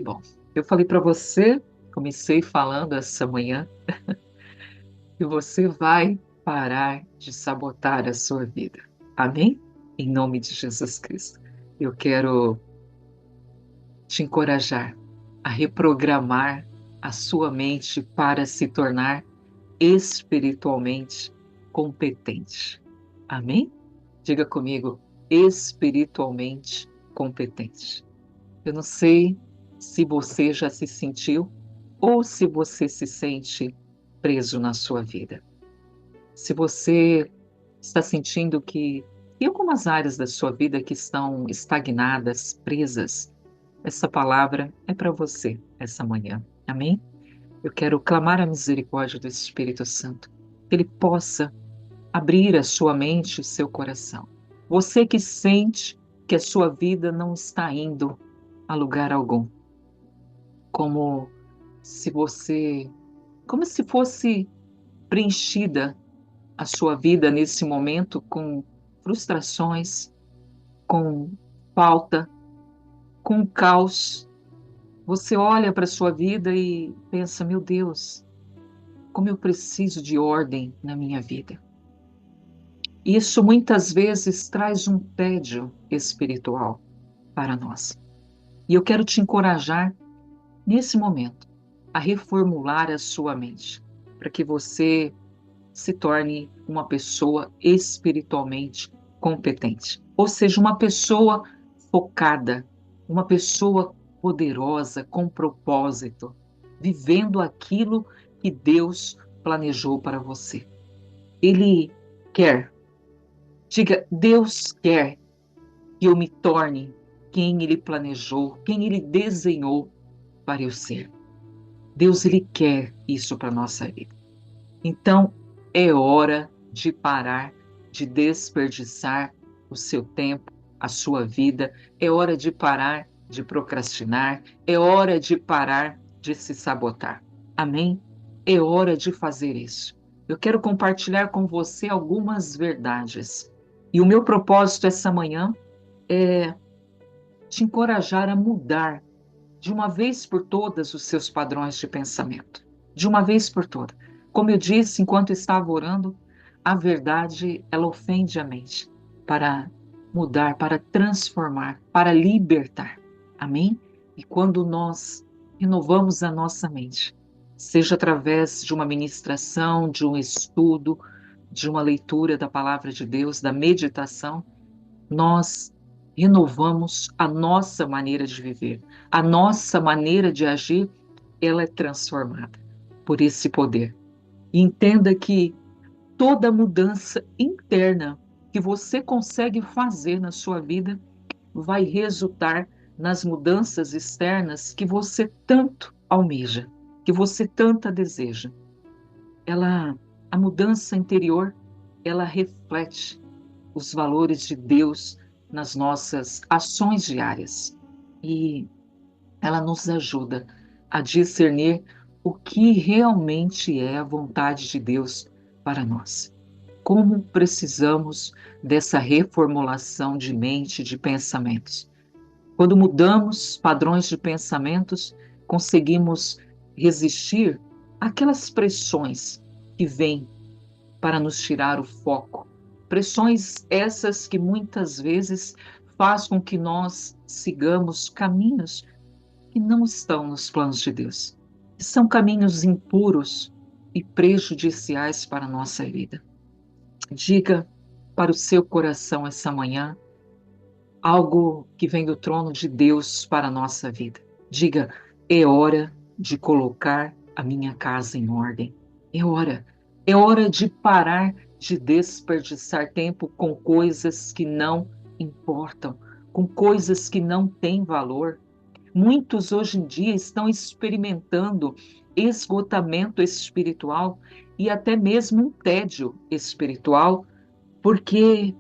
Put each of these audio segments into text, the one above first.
bom. Eu falei para você, comecei falando essa manhã, que você vai parar de sabotar a sua vida. Amém? Em nome de Jesus Cristo. Eu quero te encorajar a reprogramar a sua mente para se tornar espiritualmente competente. Amém? Diga comigo, espiritualmente competente. Eu não sei se você já se sentiu ou se você se sente preso na sua vida. Se você está sentindo que tem algumas áreas da sua vida que estão estagnadas, presas, essa palavra é para você essa manhã. Amém? Eu quero clamar a misericórdia do Espírito Santo, que ele possa abrir a sua mente e o seu coração. Você que sente que a sua vida não está indo a lugar algum, como se você, como se fosse preenchida a sua vida nesse momento com frustrações, com falta, com caos. Você olha para a sua vida e pensa: meu Deus, como eu preciso de ordem na minha vida. Isso muitas vezes traz um tédio espiritual para nós. E eu quero te encorajar nesse momento a reformular a sua mente, para que você se torne uma pessoa espiritualmente competente. Ou seja, uma pessoa focada, uma pessoa poderosa, com propósito, vivendo aquilo que Deus planejou para você. Ele quer, diga, Deus quer que eu me torne quem Ele planejou, quem Ele desenhou para eu ser. Deus, Ele quer isso para a nossa vida. Então, é hora de parar de desperdiçar o seu tempo, a sua vida. É hora de parar de procrastinar. É hora de parar de se sabotar. Amém? É hora de fazer isso. Eu quero compartilhar com você algumas verdades. E o meu propósito essa manhã é te encorajar a mudar de uma vez por todas os seus padrões de pensamento. De uma vez por todas. Como eu disse enquanto estava orando, a verdade, ela ofende a mente para mudar, para transformar, para libertar. Amém? E quando nós renovamos a nossa mente, seja através de uma ministração, de um estudo, de uma leitura da palavra de Deus, da meditação, nós renovamos a nossa maneira de viver, a nossa maneira de agir, ela é transformada por esse poder. E entenda que toda mudança interna que você consegue fazer na sua vida vai resultar nas mudanças externas que você tanto almeja, que você tanto deseja. A mudança interior, ela reflete os valores de Deus nas nossas ações diárias. E ela nos ajuda a discernir o que realmente é a vontade de Deus para nós. Como precisamos dessa reformulação de mente, de pensamentos. Quando mudamos padrões de pensamentos, conseguimos resistir àquelas pressões que vêm para nos tirar o foco. Pressões essas que muitas vezes faz com que nós sigamos caminhos que não estão nos planos de Deus. São caminhos impuros e prejudiciais para a nossa vida. Diga para o seu coração essa manhã algo que vem do trono de Deus para a nossa vida. Diga, é hora de colocar a minha casa em ordem. É hora. É hora de parar de desperdiçar tempo com coisas que não importam, com coisas que não têm valor. Muitos hoje em dia estão experimentando esgotamento espiritual e até mesmo um tédio espiritual, porque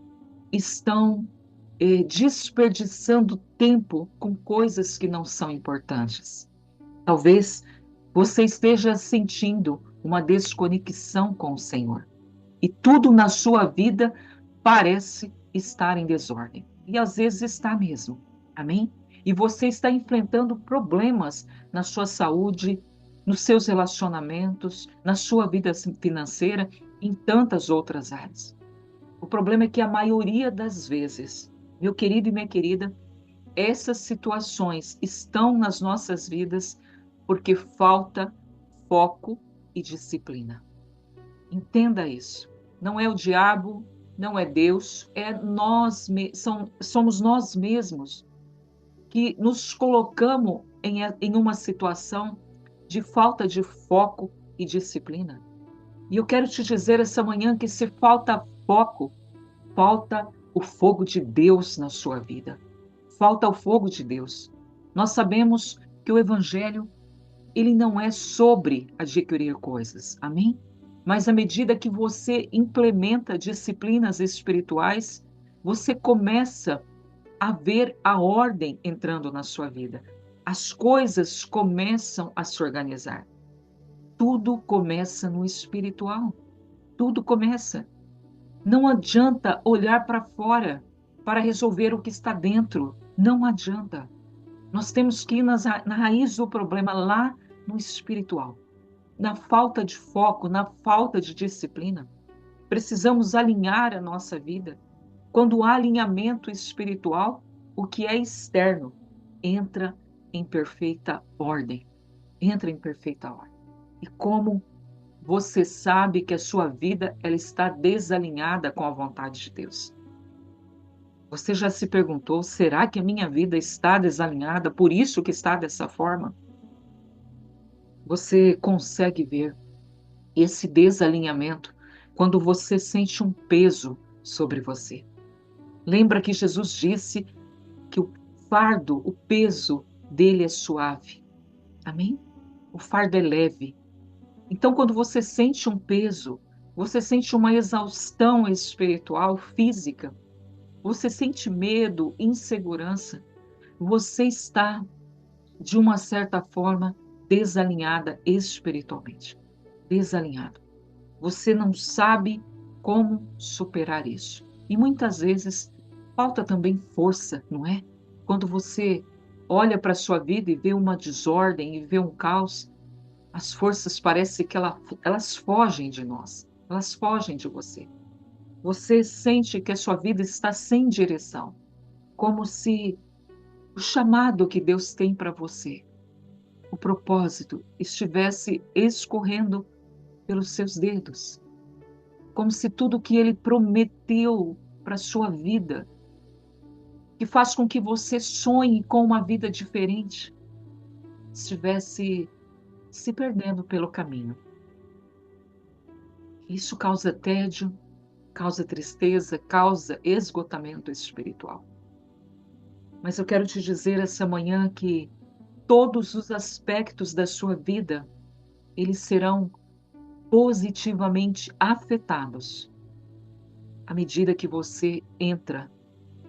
estão desperdiçando tempo com coisas que não são importantes. Talvez você esteja sentindo uma desconexão com o Senhor e tudo na sua vida parece estar em desordem. E às vezes está mesmo. Amém? e você está enfrentando problemas na sua saúde, nos seus relacionamentos, na sua vida financeira, em tantas outras áreas. O problema é que a maioria das vezes, meu querido e minha querida, essas situações estão nas nossas vidas porque falta foco e disciplina. Entenda isso. Não é o diabo, não é Deus, somos nós mesmos que nos colocamos em uma situação de falta de foco e disciplina. E eu quero te dizer essa manhã que se falta foco, falta o fogo de Deus na sua vida. Falta o fogo de Deus. Nós sabemos que o Evangelho, ele não é sobre adquirir coisas, amém? Mas à medida que você implementa disciplinas espirituais, você começa a ver a ordem entrando na sua vida. As coisas começam a se organizar. Tudo começa no espiritual. Tudo começa. Não adianta olhar para fora para resolver o que está dentro. Não adianta. Nós temos que ir na raiz do problema, lá no espiritual. Na falta de foco, na falta de disciplina. Precisamos alinhar a nossa vida. Quando há alinhamento espiritual, o que é externo entra em perfeita ordem. Entra em perfeita ordem. E como você sabe que a sua vida ela está desalinhada com a vontade de Deus? Você já se perguntou, será que a minha vida está desalinhada, por isso que está dessa forma? Você consegue ver esse desalinhamento quando você sente um peso sobre você. Lembra que Jesus disse que o fardo, o peso dele é suave. Amém? O fardo é leve. Então, quando você sente um peso, você sente uma exaustão espiritual, física, você sente medo, insegurança, você está, de uma certa forma, desalinhada espiritualmente. Desalinhado. Você não sabe como superar isso. E muitas vezes falta também força, não é? Quando você olha para a sua vida e vê uma desordem e vê um caos, as forças parece que elas fogem de nós, elas fogem de você. Você sente que a sua vida está sem direção, como se o chamado que Deus tem para você, o propósito, estivesse escorrendo pelos seus dedos, como se tudo que Ele prometeu para a sua vida, que faz com que você sonhe com uma vida diferente, estivesse se perdendo pelo caminho. Isso causa tédio, causa tristeza, causa esgotamento espiritual. Mas eu quero te dizer essa manhã que todos os aspectos da sua vida, eles serão positivamente afetados à medida que você entra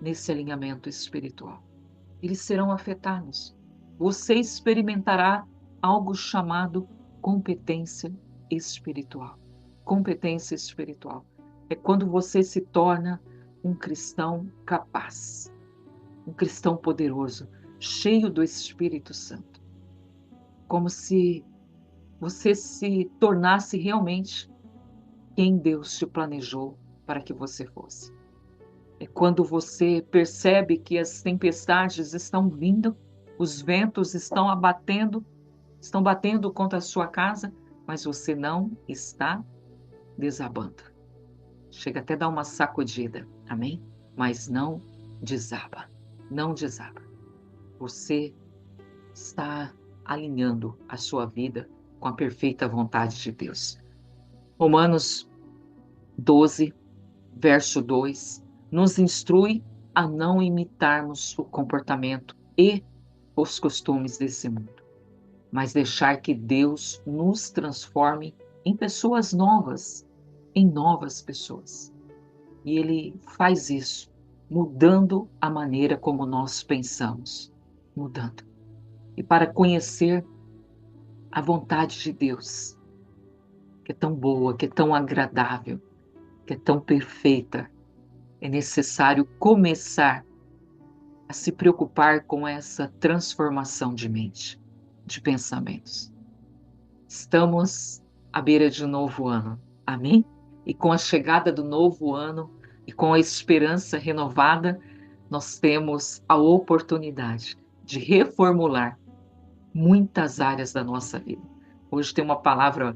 nesse alinhamento espiritual. Eles serão afetados. Você experimentará algo chamado competência espiritual. Competência espiritual é quando você se torna um cristão capaz, um cristão poderoso, cheio do Espírito Santo. Como se você se tornasse realmente quem Deus te planejou para que você fosse. É quando você percebe que as tempestades estão vindo, os ventos estão batendo contra a sua casa, mas você não está desabando. Chega até a dar uma sacudida, amém? Mas não desaba, não desaba. Você está alinhando a sua vida com a perfeita vontade de Deus. Romanos 12, verso 2, nos instrui a não imitarmos o comportamento e os costumes desse mundo, mas deixar que Deus nos transforme em pessoas novas, em novas pessoas. E Ele faz isso, mudando a maneira como nós pensamos, mudando. E para conhecer a vontade de Deus, que é tão boa, que é tão agradável, que é tão perfeita, é necessário começar a a se preocupar com essa transformação de mente, de pensamentos. Estamos à beira de um novo ano, amém? E com a chegada do novo ano e com a esperança renovada, nós temos a oportunidade de reformular muitas áreas da nossa vida. Hoje tem uma palavra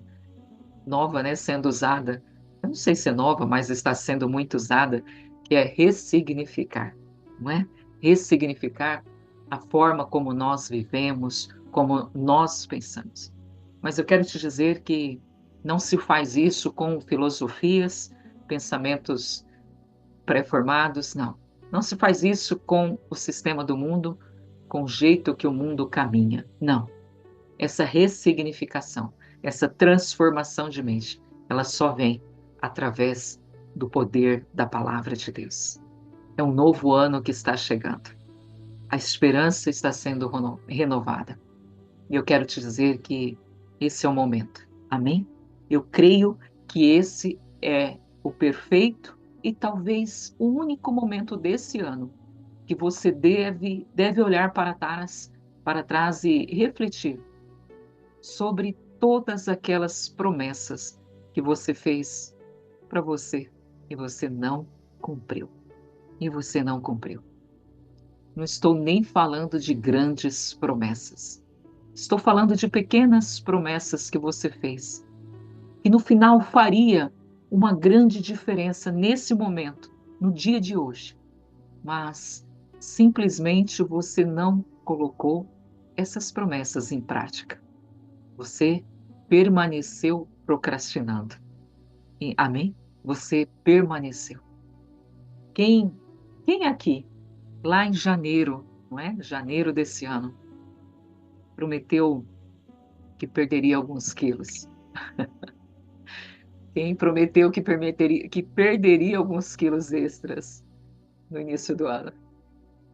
nova, né, sendo usada. Eu não sei se é nova, mas está sendo muito usada, que é ressignificar, não é? Ressignificar a forma como nós vivemos, como nós pensamos. Mas eu quero te dizer que não se faz isso com filosofias, pensamentos pré-formados, não. Não se faz isso com o sistema do mundo, com o jeito que o mundo caminha. Não. Essa ressignificação, essa transformação de mente, ela só vem através do poder da palavra de Deus. É um novo ano que está chegando. A esperança está sendo renovada. E eu quero te dizer que esse é o momento. Amém? Eu creio que esse é o perfeito e talvez o único momento desse ano que você deve olhar para trás e refletir sobre todas aquelas promessas que você fez para você e você não cumpriu. E você não cumpriu. Não estou nem falando de grandes promessas. Estou falando de pequenas promessas que você fez, que no final faria uma grande diferença nesse momento, no dia de hoje. Mas simplesmente você não colocou essas promessas em prática. Você permaneceu procrastinando. E, amém? Você permaneceu. Quem, quem aqui, lá em janeiro, não é? Janeiro desse ano, prometeu que perderia alguns quilos? Quem prometeu que perderia alguns quilos extras no início do ano?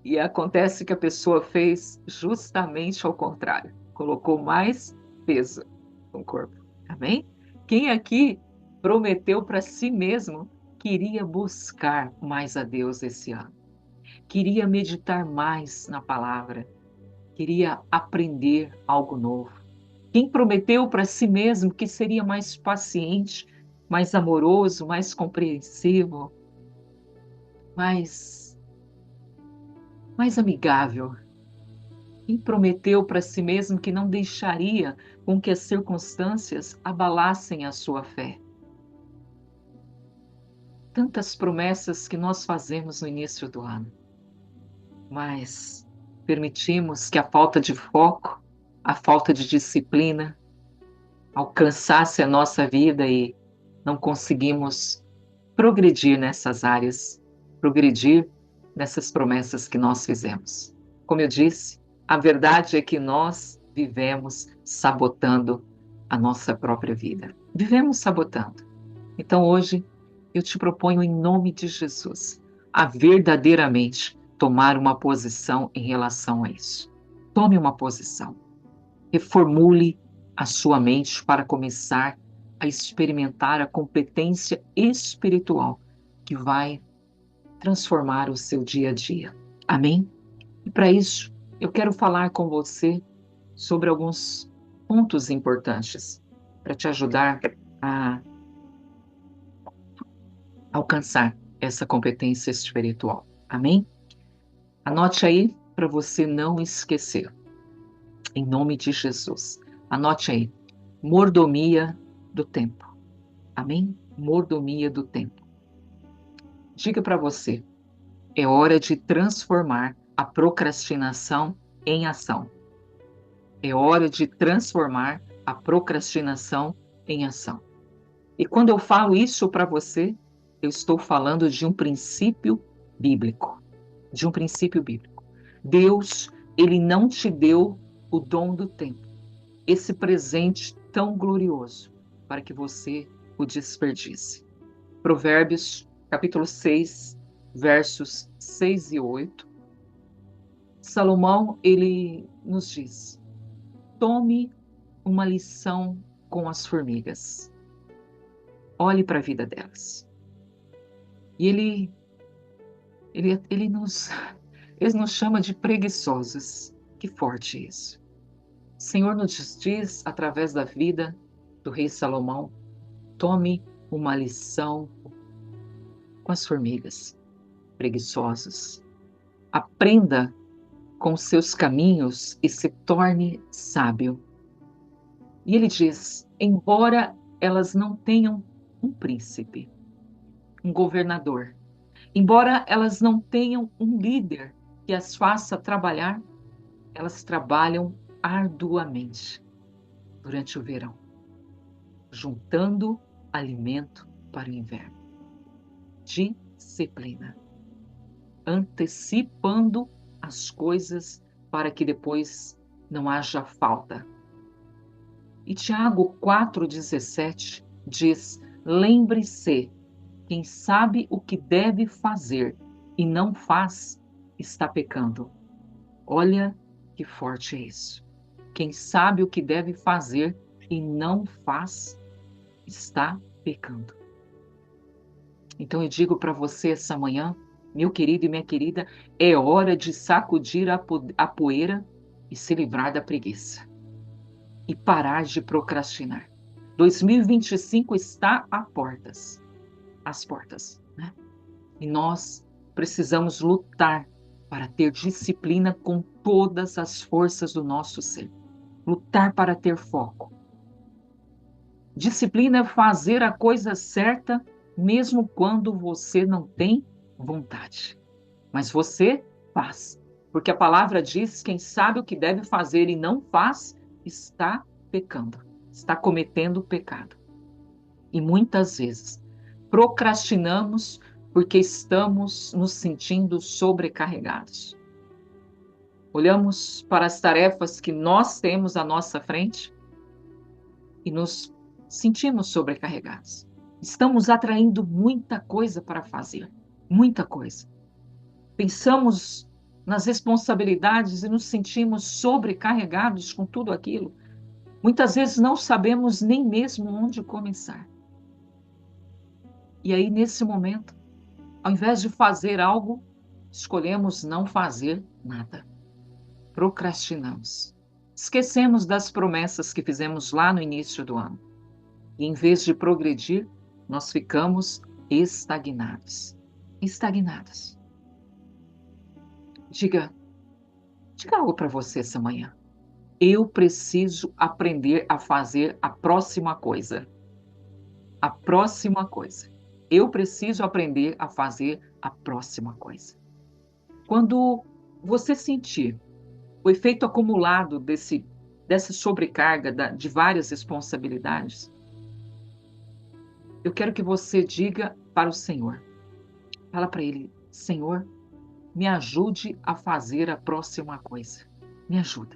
E acontece que a pessoa fez justamente ao contrário. Colocou mais peso no corpo. Amém? Quem aqui prometeu para si mesmo que iria buscar mais a Deus esse ano? Queria meditar mais na palavra? Queria aprender algo novo? Quem prometeu para si mesmo que seria mais paciente, mais amoroso, mais compreensivo, mais, mais amigável? Quem prometeu para si mesmo que não deixaria com que as circunstâncias abalassem a sua fé? Tantas promessas que nós fazemos no início do ano, mas permitimos que a falta de foco, a falta de disciplina, alcançasse a nossa vida e não conseguimos progredir nessas áreas, progredir nessas promessas que nós fizemos. Como eu disse, a verdade é que nós vivemos sabotando a nossa própria vida. Vivemos sabotando. Então hoje eu te proponho em nome de Jesus a verdadeiramente tomar uma posição em relação a isso. Tome uma posição. Reformule a sua mente para começar a experimentar a competência espiritual que vai transformar o seu dia a dia. Amém? E para isso, eu quero falar com você sobre alguns pontos importantes para te ajudar a alcançar essa competência espiritual. Amém? Anote aí para você não esquecer. Em nome de Jesus. Anote aí. Mordomia do tempo. Amém? Mordomia do tempo. Diga para você. É hora de transformar a procrastinação em ação. É hora de transformar a procrastinação em ação. E quando eu falo isso para você, eu estou falando de um princípio bíblico. De um princípio bíblico. Deus, ele não te deu o dom do tempo, esse presente tão glorioso, para que você o desperdice. Provérbios, capítulo 6, versos 6 e 8. Salomão, ele nos diz: tome uma lição com as formigas. Olhe para a vida delas. E ele Ele nos chama de preguiçosos. Que forte isso. O Senhor nos diz, através da vida do rei Salomão, tome uma lição com as formigas, preguiçosos. Aprenda com seus caminhos e se torne sábio. E ele diz, embora elas não tenham um príncipe, um governador, embora elas não tenham um líder que as faça trabalhar, elas trabalham arduamente durante o verão, juntando alimento para o inverno. Disciplina. Antecipando as coisas para que depois não haja falta. E Tiago 4,17 diz, lembre-se, quem sabe o que deve fazer e não faz, está pecando. Olha que forte é isso. Quem sabe o que deve fazer e não faz, está pecando. Então eu digo para você essa manhã, meu querido e minha querida, é hora de sacudir a poeira e se livrar da preguiça. E parar de procrastinar. 2025 está às portas, né? E nós precisamos lutar para ter disciplina com todas as forças do nosso ser. Lutar para ter foco. Disciplina é fazer a coisa certa, mesmo quando você não tem vontade. Mas você faz. Porque a palavra diz: quem sabe o que deve fazer e não faz, está pecando, está cometendo pecado. E muitas vezes procrastinamos porque estamos nos sentindo sobrecarregados. Olhamos para as tarefas que nós temos à nossa frente e nos sentimos sobrecarregados. Estamos atraindo muita coisa para fazer, muita coisa. Pensamos nas responsabilidades e nos sentimos sobrecarregados com tudo aquilo. Muitas vezes não sabemos nem mesmo onde começar. E aí, nesse momento, ao invés de fazer algo, escolhemos não fazer nada. Procrastinamos. Esquecemos das promessas que fizemos lá no início do ano. E em vez de progredir, nós ficamos estagnados. Estagnados. Diga algo para você essa manhã. Eu preciso aprender a fazer a próxima coisa. A próxima coisa. Eu preciso aprender a fazer a próxima coisa. Quando você sentir o efeito acumulado dessa sobrecarga de várias responsabilidades, eu quero que você diga para o Senhor. Fala para Ele, Senhor, me ajude a fazer a próxima coisa. Me ajuda.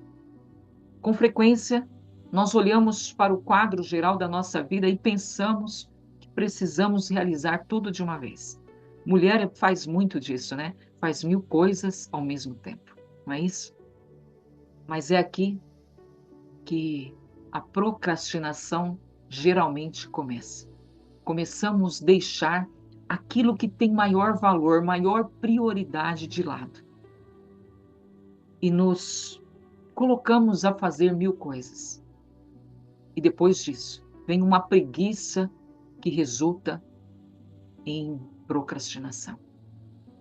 Com frequência, nós olhamos para o quadro geral da nossa vida e pensamos que precisamos realizar tudo de uma vez. Mulher faz muito disso, né? Faz 1000 coisas ao mesmo tempo, não é isso? Mas é aqui que a procrastinação geralmente começa. Começamos a deixar aquilo que tem maior valor, maior prioridade de lado. E nos colocamos a fazer 1000 coisas. E depois disso, vem uma preguiça que resulta em procrastinação.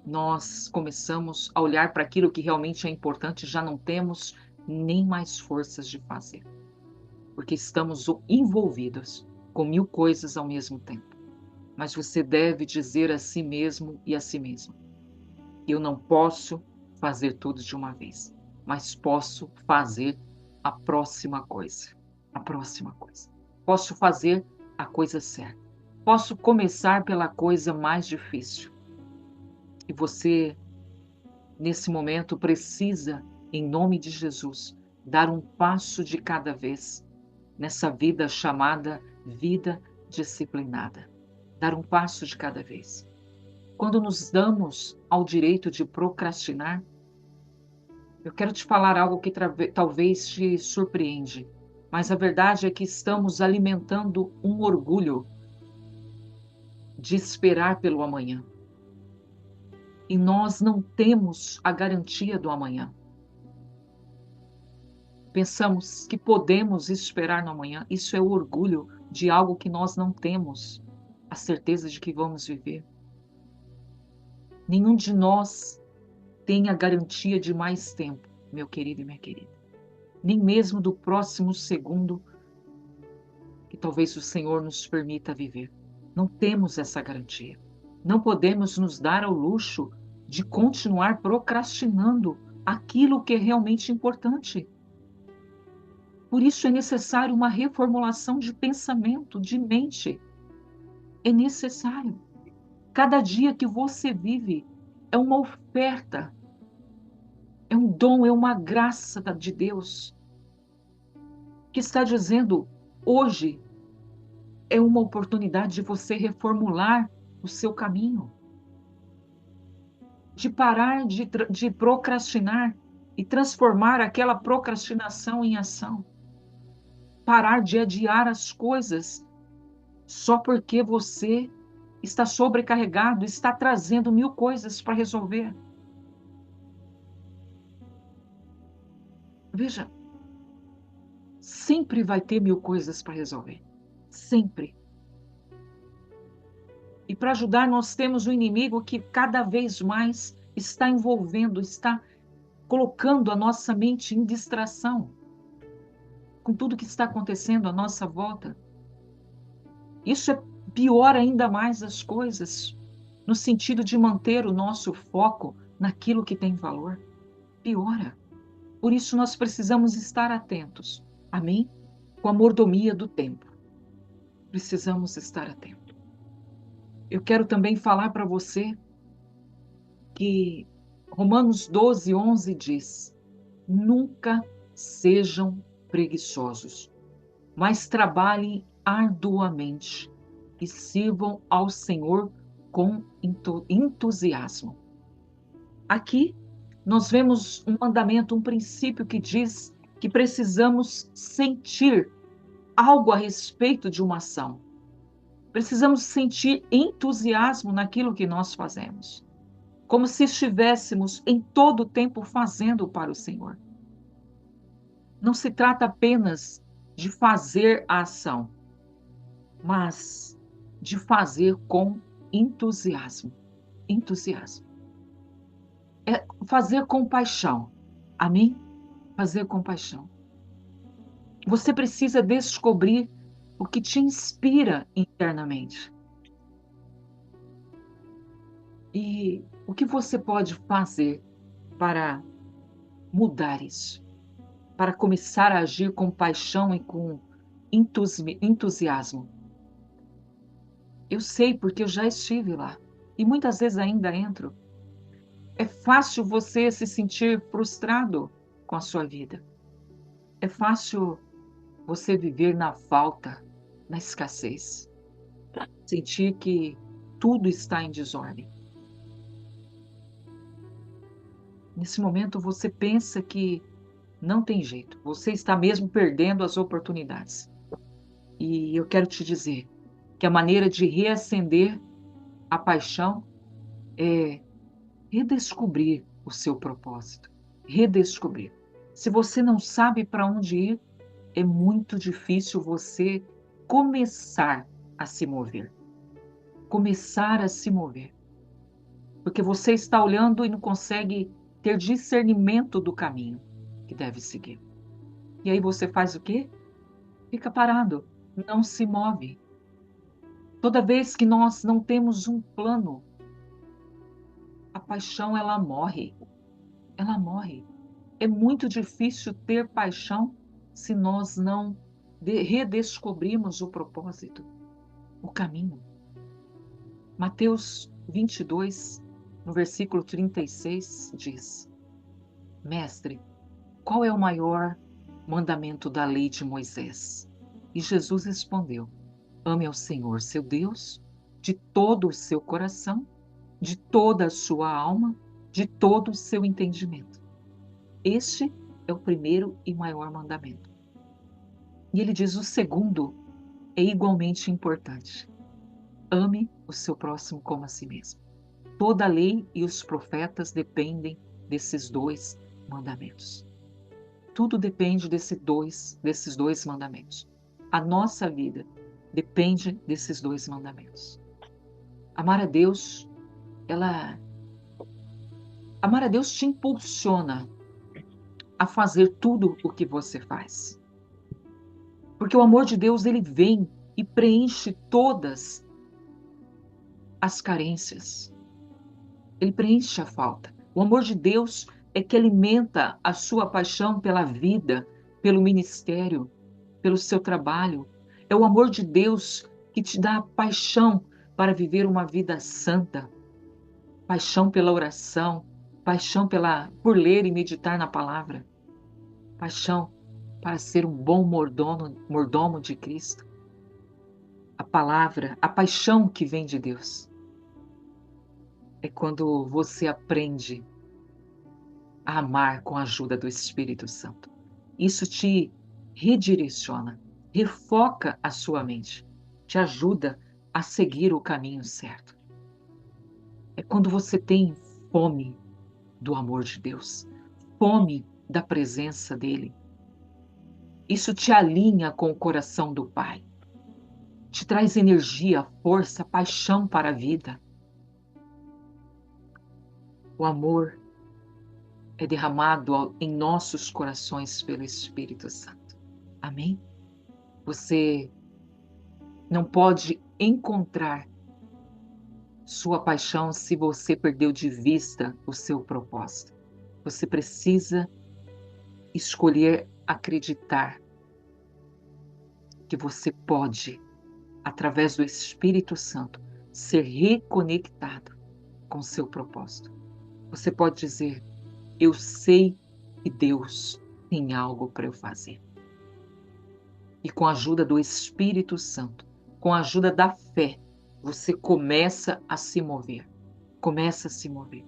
Nós começamos a olhar para aquilo que realmente é importante e já não temos nem mais forças de fazer. Porque estamos envolvidos com 1000 coisas ao mesmo tempo. Mas você deve dizer a si mesmo e a si mesma: eu não posso fazer tudo de uma vez, mas posso fazer a próxima coisa. A próxima coisa. Posso fazer a coisa certa. Posso começar pela coisa mais difícil. E você, nesse momento, precisa, em nome de Jesus, dar um passo de cada vez nessa vida chamada vida disciplinada. Dar um passo de cada vez. Quando nos damos ao direito de procrastinar, eu quero te falar algo que talvez te surpreende, mas a verdade é que estamos alimentando um orgulho de esperar pelo amanhã. e nós não temos a garantia do amanhã. Pensamos que podemos esperar no amanhã. Isso é o orgulho de algo que nós não temos a certeza de que vamos viver. Nenhum de nós tem a garantia de mais tempo, meu querido e minha querida. Nem mesmo do próximo segundo que talvez o Senhor nos permita viver. Não temos essa garantia. Não podemos nos dar ao luxo de continuar procrastinando aquilo que é realmente importante. Por isso é necessário uma reformulação de pensamento, de mente. É necessário. Cada dia que você vive é uma oferta, é um dom, é uma graça de Deus, que está dizendo: hoje é uma oportunidade de você reformular o seu caminho, de parar de procrastinar e transformar aquela procrastinação em ação. Parar de adiar as coisas só porque você está sobrecarregado, está trazendo 1000 coisas para resolver. Veja, sempre vai ter 1000 coisas para resolver. Sempre. E para ajudar, nós temos um inimigo que cada vez mais está envolvendo, está colocando a nossa mente em distração com tudo que está acontecendo à nossa volta. Isso piora ainda mais as coisas, no sentido de manter o nosso foco naquilo que tem valor. Piora. Por isso nós precisamos estar atentos. Amém? Com a mordomia do tempo. Precisamos estar atentos. Eu quero também falar para você que Romanos 12:11 diz: nunca sejam preguiçosos, mas trabalhem arduamente e sirvam ao Senhor com entusiasmo. Aqui nós vemos um mandamento, um princípio que diz que precisamos sentir algo a respeito de uma ação. Precisamos sentir entusiasmo naquilo que nós fazemos, como se estivéssemos em todo o tempo fazendo para o Senhor. Não se trata apenas de fazer a ação, mas de fazer com entusiasmo. Entusiasmo. É fazer com paixão. Amém? Fazer com paixão. Você precisa descobrir o que te inspira internamente. E o que você pode fazer para mudar isso? Para começar a agir com paixão e com entusiasmo. Eu sei porque eu já estive lá. E muitas vezes ainda entro. É fácil você se sentir frustrado com a sua vida. É fácil você viver na falta, na escassez. Sentir que tudo está em desordem. Nesse momento você pensa que não tem jeito. Você está mesmo perdendo as oportunidades. E eu quero te dizer que a maneira de reacender a paixão é redescobrir o seu propósito. Redescobrir. Se você não sabe para onde ir, é muito difícil você começar a se mover. Começar a se mover. Porque você está olhando e não consegue ter discernimento do caminho que deve seguir. E aí você faz o quê? Fica parado, não se move. Toda vez que nós não temos um plano, a paixão ela morre. Ela morre. É muito difícil ter paixão se nós não redescobrimos o propósito, o caminho. Mateus 22, no versículo 36, diz: Mestre, qual é o maior mandamento da lei de Moisés? E Jesus respondeu: ame ao Senhor, seu Deus, de todo o seu coração, de toda a sua alma, de todo o seu entendimento. Este é o primeiro e maior mandamento. E ele diz: o segundo é igualmente importante. Ame o seu próximo como a si mesmo. Toda a lei e os profetas dependem desses dois mandamentos. Tudo depende desses dois mandamentos. A nossa vida depende desses dois mandamentos. Amar a Deus, amar a Deus te impulsiona a fazer tudo o que você faz. Porque o amor de Deus, ele vem e preenche todas as carências. Ele preenche a falta. O amor de Deus é que alimenta a sua paixão pela vida, pelo ministério, pelo seu trabalho. É o amor de Deus que te dá paixão para viver uma vida santa, paixão pela oração, paixão por ler e meditar na palavra, paixão para ser um bom mordomo de Cristo. A palavra, a paixão que vem de Deus é quando você aprende a amar com a ajuda do Espírito Santo. Isso te redireciona, refoca a sua mente, te ajuda a seguir o caminho certo. É quando você tem fome do amor de Deus, fome da presença dele. Isso te alinha com o coração do Pai, te traz energia, força, paixão para a vida. O amor é derramado em nossos corações pelo Espírito Santo. Amém? Você não pode encontrar sua paixão se você perdeu de vista o seu propósito. Você precisa escolher acreditar que você pode, através do Espírito Santo, ser reconectado com seu propósito. Você pode dizer: eu sei que Deus tem algo para eu fazer. E com a ajuda do Espírito Santo, com a ajuda da fé, você começa a se mover. Começa a se mover.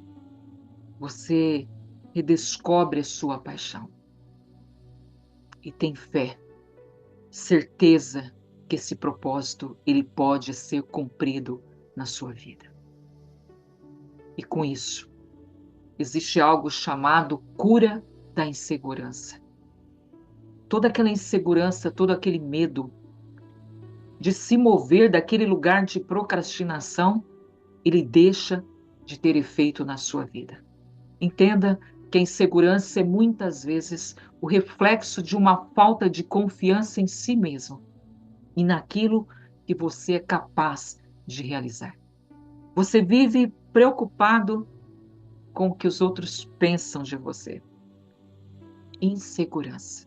Você redescobre a sua paixão. E tem fé, certeza que esse propósito ele pode ser cumprido na sua vida. E com isso, existe algo chamado cura da insegurança. Toda aquela insegurança, todo aquele medo de se mover daquele lugar de procrastinação, ele deixa de ter efeito na sua vida. Entenda que a insegurança é muitas vezes o reflexo de uma falta de confiança em si mesmo e naquilo que você é capaz de realizar. Você vive preocupado com o que os outros pensam de você. Insegurança.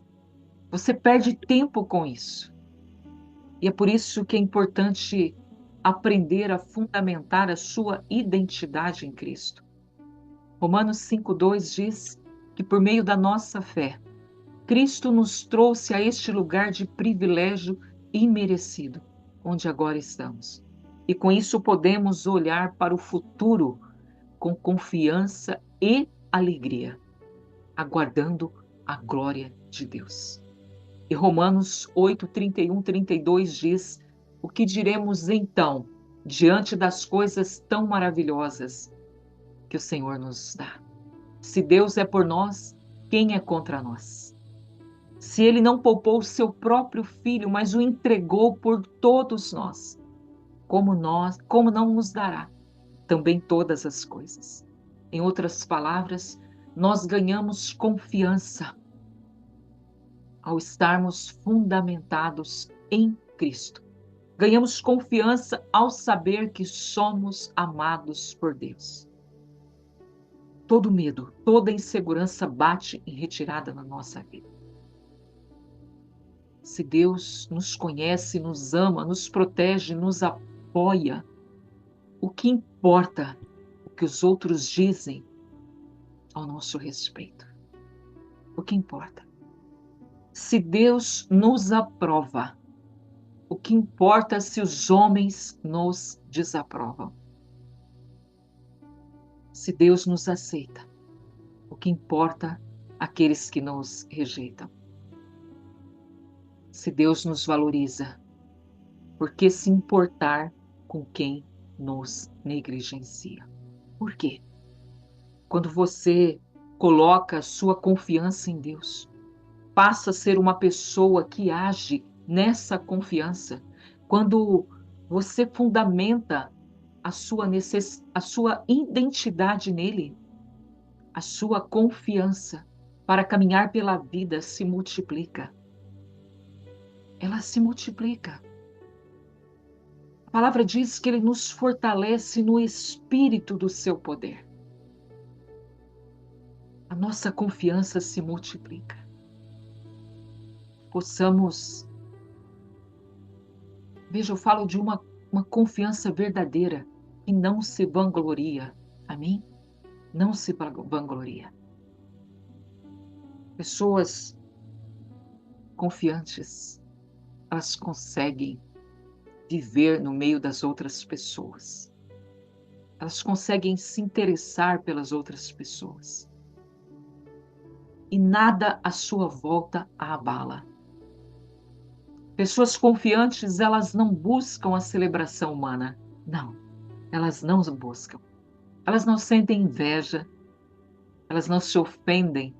Você perde tempo com isso. E é por isso que é importante aprender a fundamentar a sua identidade em Cristo. Romanos 5,2 diz que por meio da nossa fé, Cristo nos trouxe a este lugar de privilégio imerecido, onde agora estamos. E com isso podemos olhar para o futuro com confiança e alegria, aguardando a glória de Deus. E Romanos 8, 31, 32 diz: o que diremos então diante das coisas tão maravilhosas que o Senhor nos dá? Se Deus é por nós, quem é contra nós? Se ele não poupou o seu próprio filho, mas o entregou por todos nós, como não nos dará também todas as coisas? Em outras palavras, nós ganhamos confiança ao estarmos fundamentados em Cristo. Ganhamos confiança ao saber que somos amados por Deus. Todo medo, toda insegurança bate em retirada na nossa vida. Se Deus nos conhece, nos ama, nos protege, nos apoia, o que importa o que os outros dizem ao nosso respeito? O que importa? Se Deus nos aprova, o que importa se os homens nos desaprovam? Se Deus nos aceita, o que importa aqueles que nos rejeitam? Se Deus nos valoriza, por que se importar com quem nos negligencia? Por quê? Quando você coloca a sua confiança em Deus, passa a ser uma pessoa que age nessa confiança. Quando você fundamenta a sua identidade nele, a sua confiança para caminhar pela vida se multiplica. Ela se multiplica. A palavra diz que ele nos fortalece no espírito do seu poder. A nossa confiança se multiplica. Possamos, veja, eu falo de uma confiança verdadeira que não se vangloria. Amém? Não se vangloria. Pessoas confiantes, elas conseguem viver no meio das outras pessoas. Elas conseguem se interessar pelas outras pessoas. E nada à sua volta a abala. Pessoas confiantes, elas não buscam a celebração humana. Não, elas não buscam. Elas não sentem inveja. Elas não se ofendem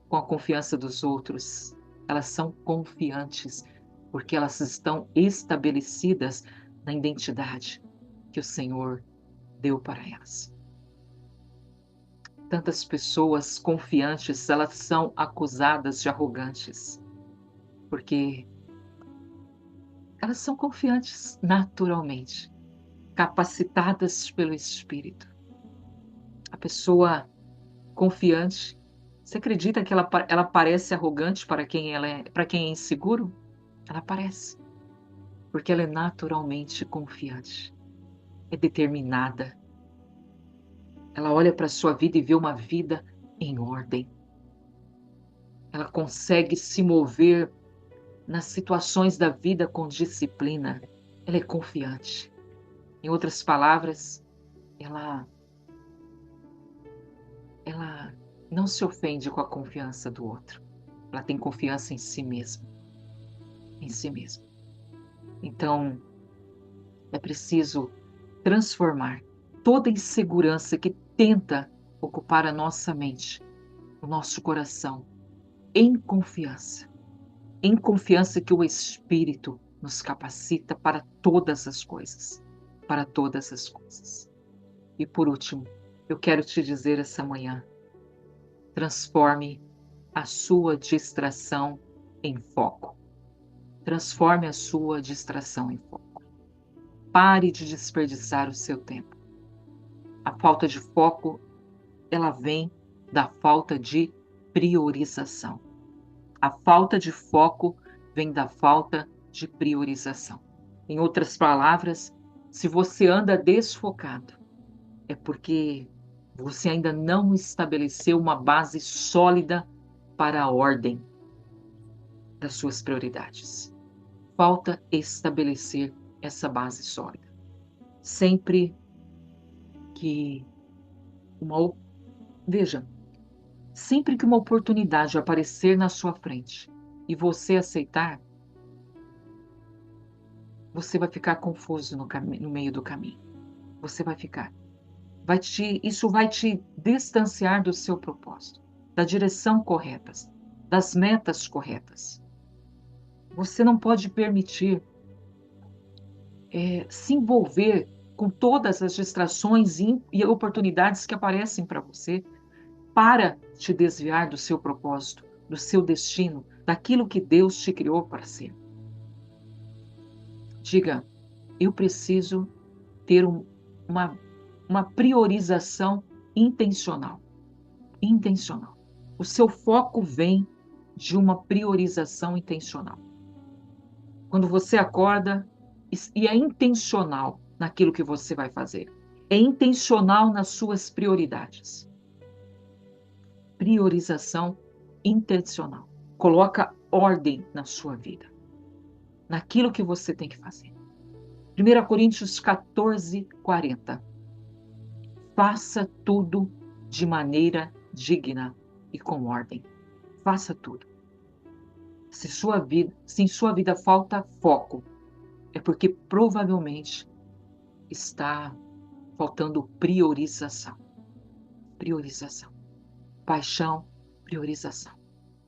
com a confiança dos outros. Elas são confiantes, porque elas estão estabelecidas na identidade que o Senhor deu para elas. Tantas pessoas confiantes, elas são acusadas de arrogantes, porque elas são confiantes naturalmente, capacitadas pelo Espírito. A pessoa confiante, você acredita que ela parece arrogante para quem é inseguro? Ela parece, porque ela é naturalmente confiante, é determinada. Ela olha para a sua vida e vê uma vida em ordem. Ela consegue se mover nas situações da vida com disciplina. Ela é confiante. Em outras palavras, ela não se ofende com a confiança do outro. Ela tem confiança em si mesma. Em si mesma. Então, é preciso transformar toda insegurança que tenta ocupar a nossa mente, o nosso coração, em confiança. Em confiança que o Espírito nos capacita para todas as coisas. Para todas as coisas. E por último, eu quero te dizer essa manhã, transforme a sua distração em foco. Transforme a sua distração em foco. Pare de desperdiçar o seu tempo. A falta de foco, ela vem da falta de priorização. A falta de foco vem da falta de priorização. Em outras palavras, se você anda desfocado, é porque você ainda não estabeleceu uma base sólida para a ordem das suas prioridades. Falta estabelecer essa base sólida. Sempre que veja, sempre que uma oportunidade aparecer na sua frente e você aceitar, você vai ficar confuso no meio do caminho. Você vai ficar. Isso vai te distanciar do seu propósito, da direção correta, das metas corretas. Você não pode permitir se envolver com todas as distrações e oportunidades que aparecem para você para te desviar do seu propósito, do seu destino, daquilo que Deus te criou para ser. Diga, eu preciso ter uma priorização intencional. Intencional. O seu foco vem de uma priorização intencional. Quando você acorda e é intencional naquilo que você vai fazer. É intencional nas suas prioridades. Priorização intencional. Coloca ordem na sua vida. Naquilo que você tem que fazer. 1 Coríntios 14, 40. Faça tudo de maneira digna e com ordem. Faça tudo. Se em sua vida falta foco, é porque provavelmente está faltando priorização. priorização. Paixão, priorização.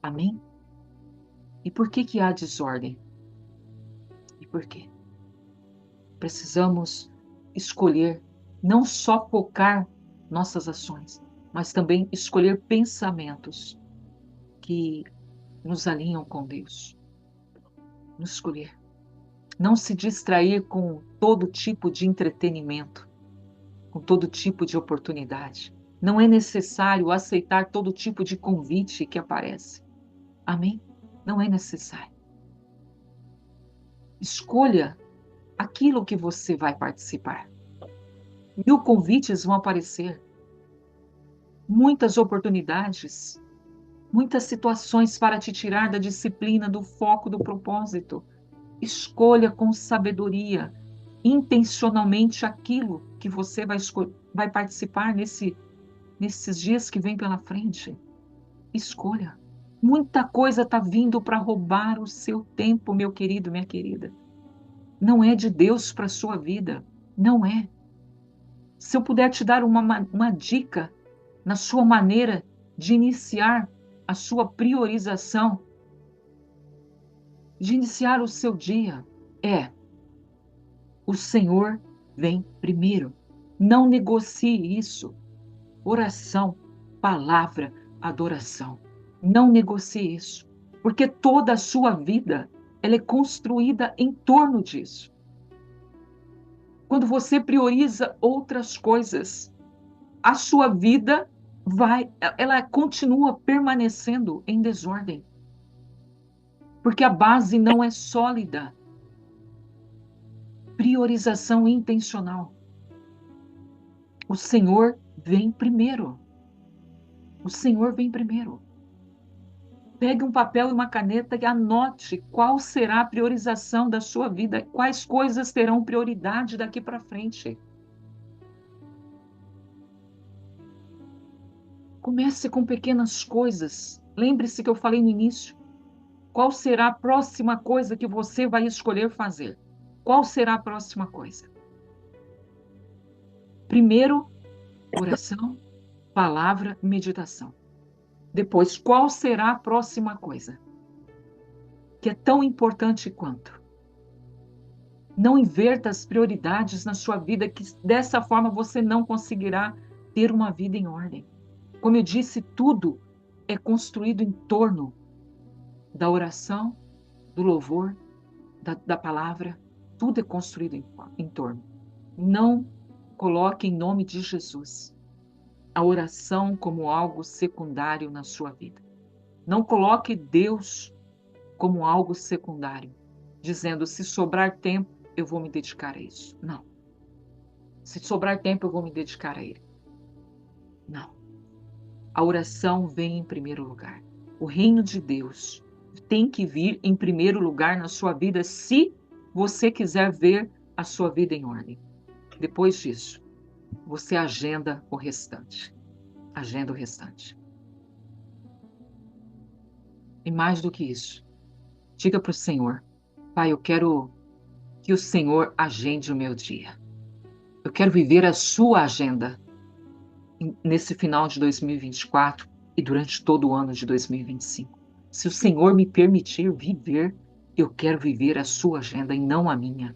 Amém? E por que há desordem? E por quê? Precisamos escolher não só focar nossas ações, mas também escolher pensamentos que nos alinham com Deus. Nos escolher. Não se distrair com todo tipo de entretenimento, com todo tipo de oportunidade. Não é necessário aceitar todo tipo de convite que aparece. Amém? Não é necessário. Escolha aquilo que você vai participar. 1000 convites vão aparecer. Muitas oportunidades, muitas situações para te tirar da disciplina, do foco, do propósito. Escolha com sabedoria, intencionalmente aquilo que você vai participar nesses dias que vêm pela frente. Escolha. Muita coisa está vindo para roubar o seu tempo, meu querido, minha querida. Não é de Deus para a sua vida. Não é. Se eu puder te dar uma dica na sua maneira de iniciar a sua priorização, de iniciar o seu dia, o Senhor vem primeiro. Não negocie isso. Oração, palavra, adoração. Não negocie isso, porque toda a sua vida ela é construída em torno disso. Quando você prioriza outras coisas, a sua vida ela continua permanecendo em desordem, porque a base não é sólida. Priorização intencional. O Senhor vem primeiro. O Senhor vem primeiro. Pegue um papel e uma caneta e anote qual será a priorização da sua vida, quais coisas terão prioridade daqui para frente. Comece com pequenas coisas. Lembre-se que eu falei no início. Qual será a próxima coisa que você vai escolher fazer? Qual será a próxima coisa? Primeiro, oração, palavra, meditação. Depois, qual será a próxima coisa? Que é tão importante quanto. Não inverta as prioridades na sua vida, que dessa forma você não conseguirá ter uma vida em ordem. Como eu disse, tudo é construído em torno da oração, do louvor, da palavra. Tudo é construído em torno. Não coloque em nome de Jesus a oração como algo secundário na sua vida. Não coloque Deus como algo secundário, dizendo, se sobrar tempo, eu vou me dedicar a isso. Não. Se sobrar tempo, eu vou me dedicar a Ele. Não. A oração vem em primeiro lugar. O reino de Deus tem que vir em primeiro lugar na sua vida, se você quiser ver a sua vida em ordem. Depois disso, você agenda o restante. Agenda o restante. E mais do que isso, diga para o Senhor, Pai, eu quero que o Senhor agende o meu dia. Eu quero viver a sua agenda nesse final de 2024 e durante todo o ano de 2025. Se o Senhor me permitir viver, eu quero viver a sua agenda e não a minha.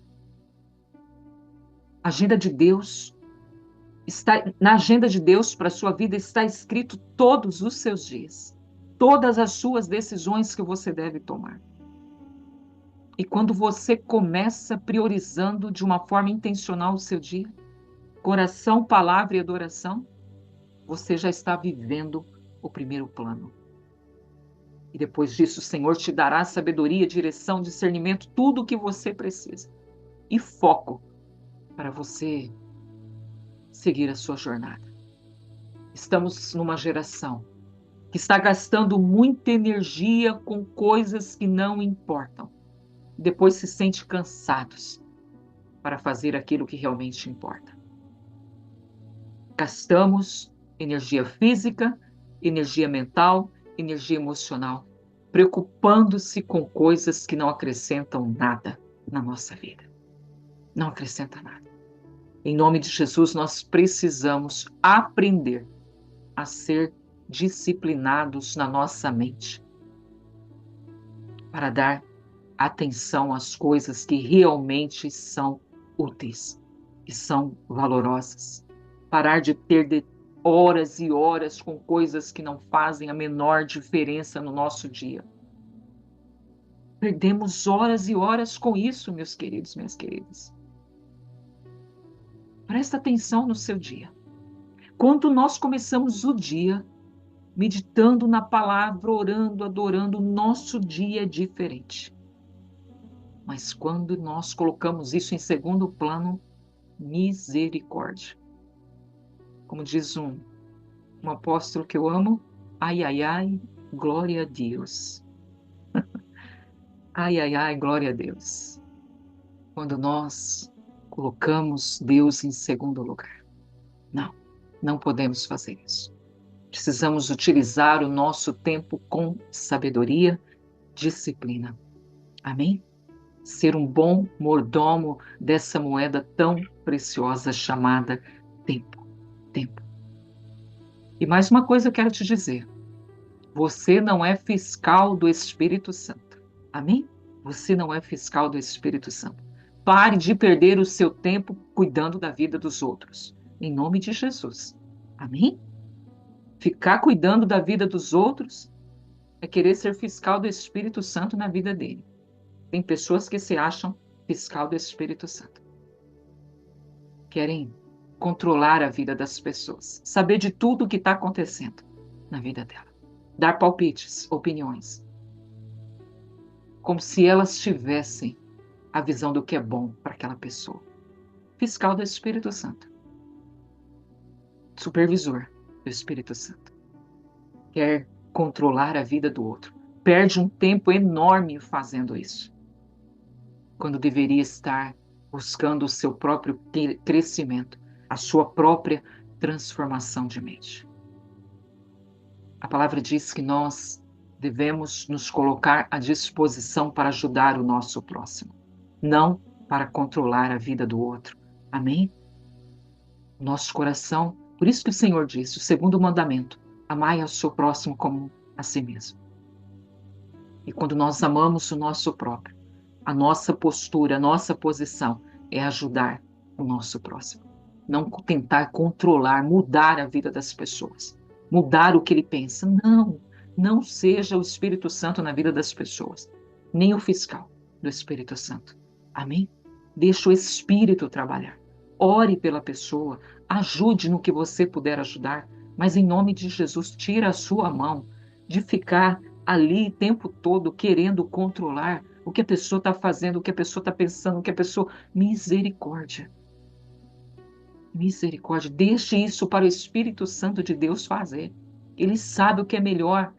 A agenda de Deus na agenda de Deus para a sua vida está escrito todos os seus dias, todas as suas decisões que você deve tomar. E quando você começa priorizando de uma forma intencional o seu dia, coração, palavra e adoração, você já está vivendo o primeiro plano. E depois disso, o Senhor te dará sabedoria, direção, discernimento, tudo o que você precisa. E foco para você seguir a sua jornada. Estamos numa geração que está gastando muita energia com coisas que não importam. Depois se sente cansados para fazer aquilo que realmente importa. Gastamos energia física, energia mental, energia emocional, preocupando-se com coisas que não acrescentam nada na nossa vida. Não acrescenta nada. Em nome de Jesus, nós precisamos aprender a ser disciplinados na nossa mente, para dar atenção às coisas que realmente são úteis, que são valorosas. Parar de perder horas e horas com coisas que não fazem a menor diferença no nosso dia. Perdemos horas e horas com isso, meus queridos, minhas queridas. Presta atenção no seu dia. Quando nós começamos o dia meditando na palavra, orando, adorando, o nosso dia é diferente. Mas quando nós colocamos isso em segundo plano, misericórdia. Como diz um apóstolo que eu amo, ai, ai, ai, glória a Deus. Ai, ai, ai, glória a Deus. Quando nós colocamos Deus em segundo lugar. Não, não podemos fazer isso. Precisamos utilizar o nosso tempo com sabedoria, disciplina. Amém? Ser um bom mordomo dessa moeda tão preciosa chamada tempo. Tempo. E mais uma coisa eu quero te dizer. Você não é fiscal do Espírito Santo. Amém? Você não é fiscal do Espírito Santo. Pare de perder o seu tempo cuidando da vida dos outros. Em nome de Jesus. Amém? Ficar cuidando da vida dos outros é querer ser fiscal do Espírito Santo na vida dele. Tem pessoas que se acham fiscal do Espírito Santo. Querem controlar a vida das pessoas, saber de tudo o que está acontecendo na vida dela, dar palpites, opiniões, como se elas tivessem a visão do que é bom para aquela pessoa. Fiscal do Espírito Santo, supervisor do Espírito Santo, quer controlar a vida do outro, perde um tempo enorme fazendo isso, quando deveria estar buscando o seu próprio crescimento, a sua própria transformação de mente. A palavra diz que nós devemos nos colocar à disposição para ajudar o nosso próximo, não para controlar a vida do outro. Amém? Nosso coração, por isso que o Senhor disse, o segundo mandamento, amai ao seu próximo como a si mesmo. E quando nós amamos o nosso próprio, a nossa postura, a nossa posição é ajudar o nosso próximo. Não tentar controlar, mudar a vida das pessoas. Mudar o que ele pensa. Não, não seja o Espírito Santo na vida das pessoas. Nem o fiscal do Espírito Santo. Amém? Deixa o Espírito trabalhar. Ore pela pessoa. Ajude no que você puder ajudar. Mas em nome de Jesus, tira a sua mão de ficar ali o tempo todo querendo controlar o que a pessoa está fazendo, o que a pessoa está pensando, o que a pessoa... Misericórdia. Misericórdia. Deixe isso para o Espírito Santo de Deus fazer. Ele sabe o que é melhor.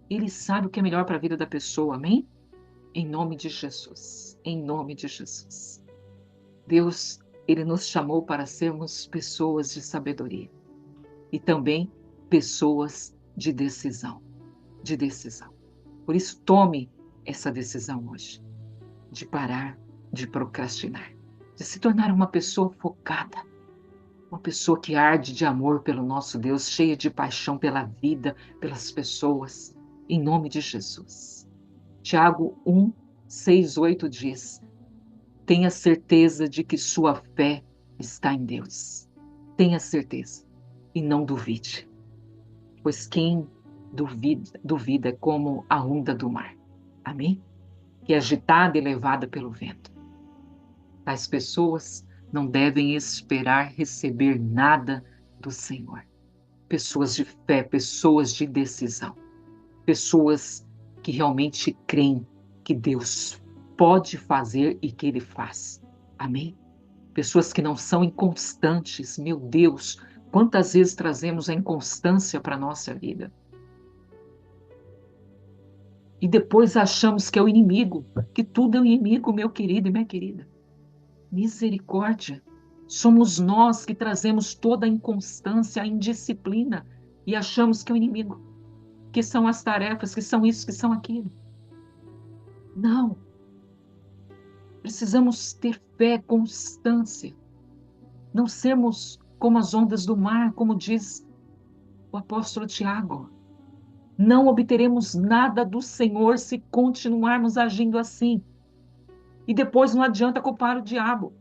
Ele sabe o que é melhor para a vida da pessoa. Amém? Em nome de Jesus. Em nome de Jesus. Deus, Ele nos chamou para sermos pessoas de sabedoria. E também pessoas de decisão. De decisão. Por isso, tome essa decisão hoje, de parar de procrastinar, de se tornar uma pessoa focada, uma pessoa que arde de amor pelo nosso Deus, cheia de paixão pela vida, pelas pessoas, em nome de Jesus. Tiago 1, 6, 8 diz, tenha certeza de que sua fé está em Deus. Tenha certeza e não duvide, pois quem duvida é como a onda do mar. Amém? Que é agitada e levada pelo vento. Tais pessoas não devem esperar receber nada do Senhor. Pessoas de fé, pessoas de decisão. Pessoas que realmente creem que Deus pode fazer e que Ele faz. Amém? Pessoas que não são inconstantes. Meu Deus, quantas vezes trazemos a inconstância para a nossa vida? E depois achamos que é o inimigo, que tudo é o inimigo, meu querido e minha querida. Misericórdia. Somos nós que trazemos toda a inconstância, a indisciplina e achamos que é o inimigo, que são as tarefas, que são isso, que são aquilo. Não. Precisamos ter fé, constância. Não sermos como as ondas do mar, como diz o apóstolo Tiago. Não obteremos nada do Senhor se continuarmos agindo assim. E depois não adianta culpar o diabo.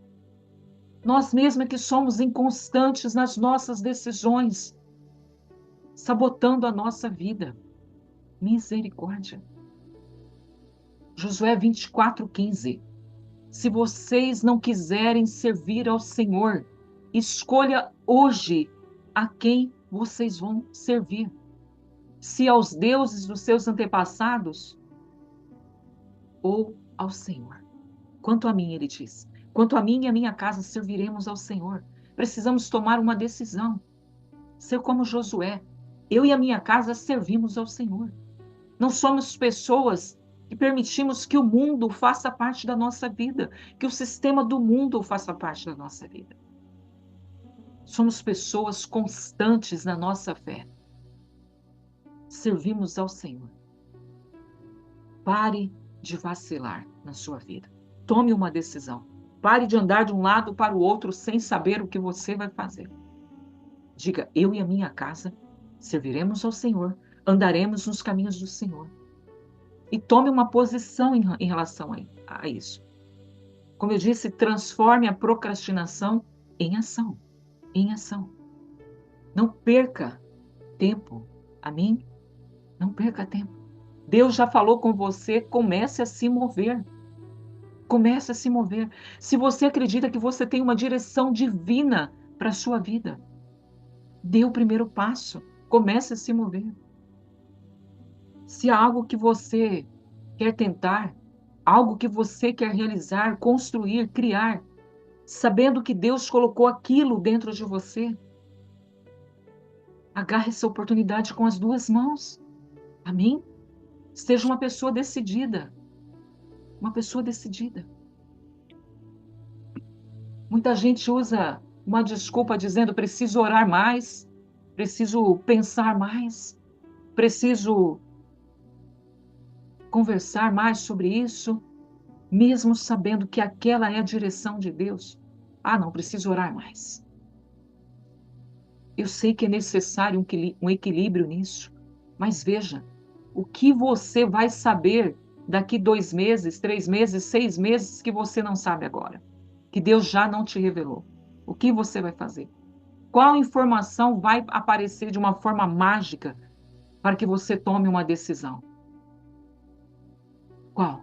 Nós mesmos é que somos inconstantes nas nossas decisões, sabotando a nossa vida. Misericórdia. Josué 24:15. Se vocês não quiserem servir ao Senhor, escolha hoje a quem vocês vão servir. Se aos deuses dos seus antepassados ou ao Senhor. Quanto a mim, ele diz, quanto a mim e a minha casa serviremos ao Senhor. Precisamos tomar uma decisão. Ser como Josué. Eu e a minha casa servimos ao Senhor. Não somos pessoas que permitimos que o mundo faça parte da nossa vida, que o sistema do mundo faça parte da nossa vida. Somos pessoas constantes na nossa fé. Servimos ao Senhor. Pare de vacilar na sua vida. Tome uma decisão. Pare de andar de um lado para o outro sem saber o que você vai fazer. Diga, eu e a minha casa serviremos ao Senhor, andaremos nos caminhos do Senhor. E tome uma posição em relação a isso. Como eu disse, transforme a procrastinação em ação. Em ação. Não perca tempo. Amém? Não perca tempo. Deus já falou com você, comece a se mover. Comece a se mover. Se você acredita que você tem uma direção divina para a sua vida, dê o primeiro passo. Comece a se mover. Se há algo que você quer tentar, algo que você quer realizar, construir, criar, sabendo que Deus colocou aquilo dentro de você, agarre essa oportunidade com as duas mãos. Amém? Seja uma pessoa decidida. Uma pessoa decidida. Muita gente usa uma desculpa dizendo preciso orar mais, preciso pensar mais, preciso conversar mais sobre isso, mesmo sabendo que aquela é a direção de Deus. Ah, não, preciso orar mais. Eu sei que é necessário um equilíbrio nisso, mas veja, o que você vai saber daqui 2 meses, 3 meses, 6 meses que você não sabe agora, que Deus já não te revelou? O que você vai fazer? Qual informação vai aparecer de uma forma mágica para que você tome uma decisão? Qual?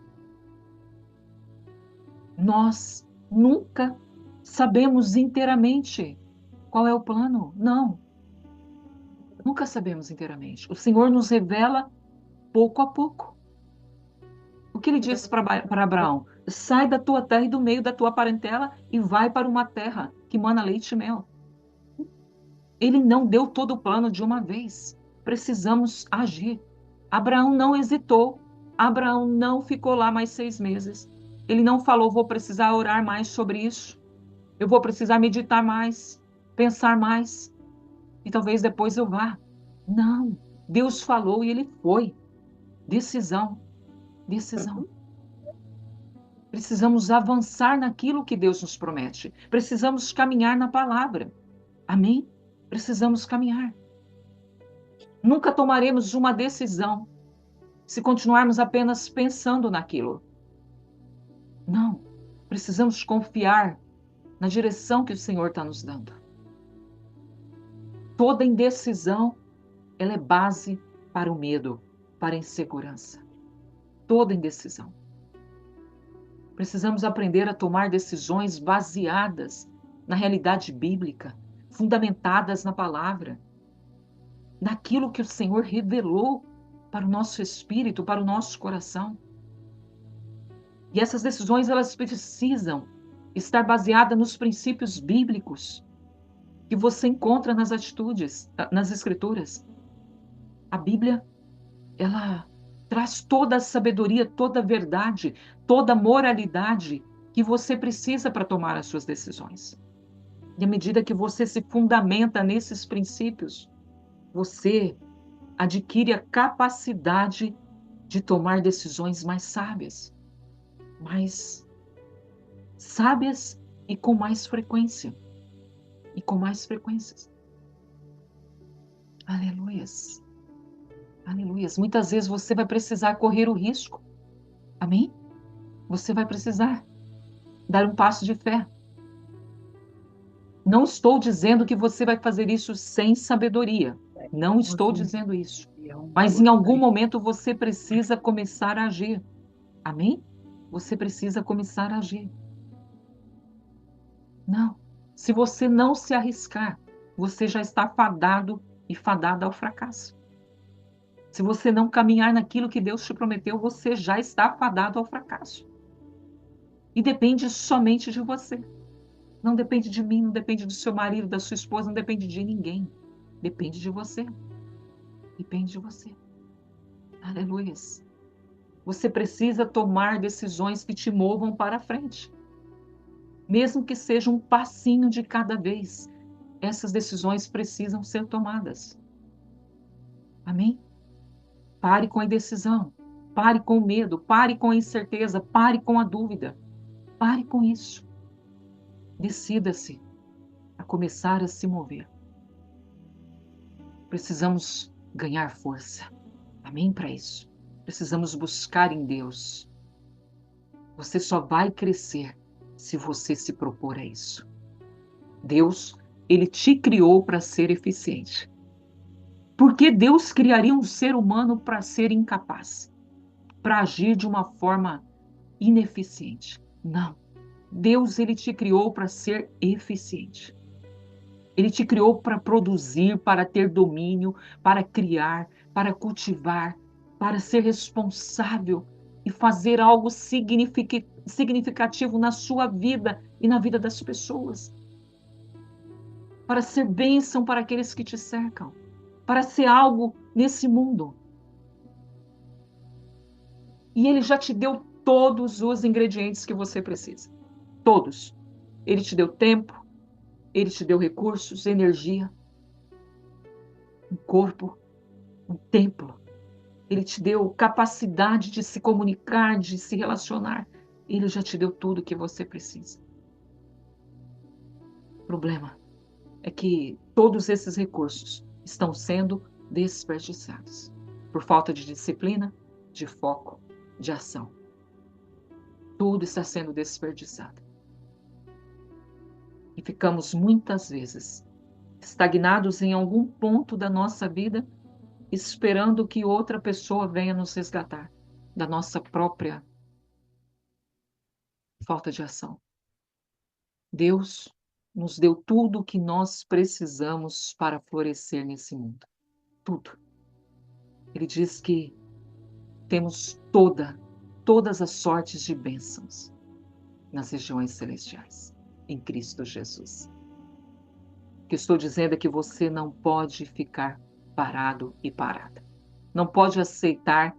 Nós nunca sabemos inteiramente qual é o plano. Não, nunca sabemos inteiramente. O Senhor nos revela pouco a pouco. O que ele disse para Abraão? Sai da tua terra e do meio da tua parentela e vai para uma terra que mana leite e mel. Ele não deu todo o plano de uma vez. Precisamos agir. Abraão não hesitou. Abraão não ficou lá mais 6 meses. Ele não falou, vou precisar orar mais sobre isso. Eu vou precisar meditar mais, pensar mais. E talvez depois eu vá. Não. Deus falou e ele foi. Decisão. Decisão. Precisamos avançar naquilo que Deus nos promete. Precisamos caminhar na palavra. Amém? Precisamos caminhar. Nunca tomaremos uma decisão se continuarmos apenas pensando naquilo. Não. Precisamos confiar na direção que o Senhor está nos dando. Toda indecisão, ela é base para o medo, para a insegurança. Toda indecisão. Precisamos aprender a tomar decisões baseadas na realidade bíblica, fundamentadas na palavra, naquilo que o Senhor revelou para o nosso espírito, para o nosso coração. E essas decisões, elas precisam estar baseadas nos princípios bíblicos que você encontra nas atitudes, nas escrituras. A Bíblia, ela traz toda a sabedoria, toda a verdade, toda a moralidade que você precisa para tomar as suas decisões. E à medida que você se fundamenta nesses princípios, você adquire a capacidade de tomar decisões mais sábias e com mais frequência. E com mais frequências. Aleluias. Aleluias. Muitas vezes você vai precisar correr o risco. Amém? Você vai precisar dar um passo de fé. Não estou dizendo que você vai fazer isso sem sabedoria. Não estou dizendo isso. Mas em algum momento você precisa começar a agir. Amém? Você precisa começar a agir. Não. Se você não se arriscar, você já está fadado e fadada ao fracasso. Se você não caminhar naquilo que Deus te prometeu, você já está fadado ao fracasso. E depende somente de você. Não depende de mim, não depende do seu marido, da sua esposa, não depende de ninguém. Depende de você. Depende de você. Aleluia. Você precisa tomar decisões que te movam para frente. Mesmo que seja um passinho de cada vez, essas decisões precisam ser tomadas. Amém? Pare com a indecisão. Pare com o medo. Pare com a incerteza. Pare com a dúvida. Pare com isso. Decida-se a começar a se mover. Precisamos ganhar força. Amém? Para isso. Precisamos buscar em Deus. Você só vai crescer se você se propor a isso. Deus, Ele te criou para ser eficiente. Por que Deus criaria um ser humano para ser incapaz? Para agir de uma forma ineficiente? Não. Deus, Ele te criou para ser eficiente. Ele te criou para produzir, para ter domínio, para criar, para cultivar, para ser responsável e fazer algo significativo na sua vida e na vida das pessoas. Para ser bênção para aqueles que te cercam. Para ser algo nesse mundo. E Ele já te deu todos os ingredientes que você precisa. Todos. Ele te deu tempo, Ele te deu recursos, energia, um corpo, um templo. Ele te deu capacidade de se comunicar, de se relacionar. Ele já te deu tudo o que você precisa. O problema é que todos esses recursos estão sendo desperdiçados por falta de disciplina, de foco, de ação. Tudo está sendo desperdiçado. E ficamos muitas vezes estagnados em algum ponto da nossa vida, esperando que outra pessoa venha nos resgatar da nossa própria falta de ação. Deus nos deu tudo o que nós precisamos para florescer nesse mundo. Tudo. Ele diz que temos todas as sortes de bênçãos nas regiões celestiais, em Cristo Jesus. O que estou dizendo é que você não pode ficar parado e parada. Não pode aceitar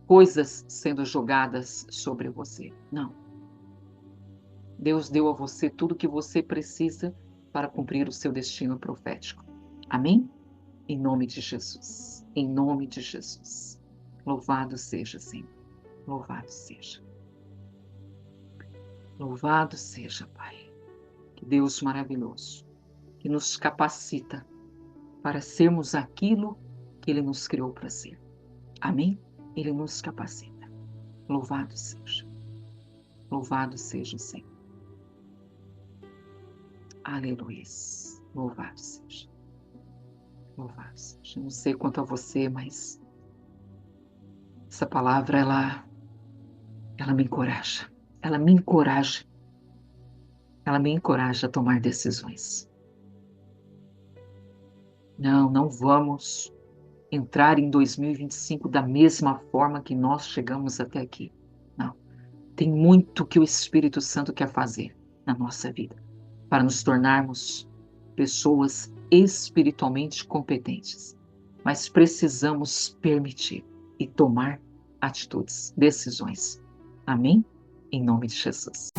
coisas sendo jogadas sobre você. Não. Deus deu a você tudo o que você precisa para cumprir o seu destino profético. Amém? Em nome de Jesus. Em nome de Jesus. Louvado seja, Senhor. Louvado seja. Louvado seja, Pai. Que Deus maravilhoso, que nos capacita para sermos aquilo que Ele nos criou para ser. Amém? Ele nos capacita. Louvado seja. Louvado seja o Senhor. Aleluia. Louvado seja. Louvado seja. Não sei quanto a você, mas essa palavra, ela me encoraja. Ela me encoraja. Ela me encoraja a tomar decisões. Não vamos entrar em 2025 da mesma forma que nós chegamos até aqui. Não. Tem muito que o Espírito Santo quer fazer na nossa vida para nos tornarmos pessoas espiritualmente competentes. Mas precisamos permitir e tomar atitudes, decisões. Amém? Em nome de Jesus.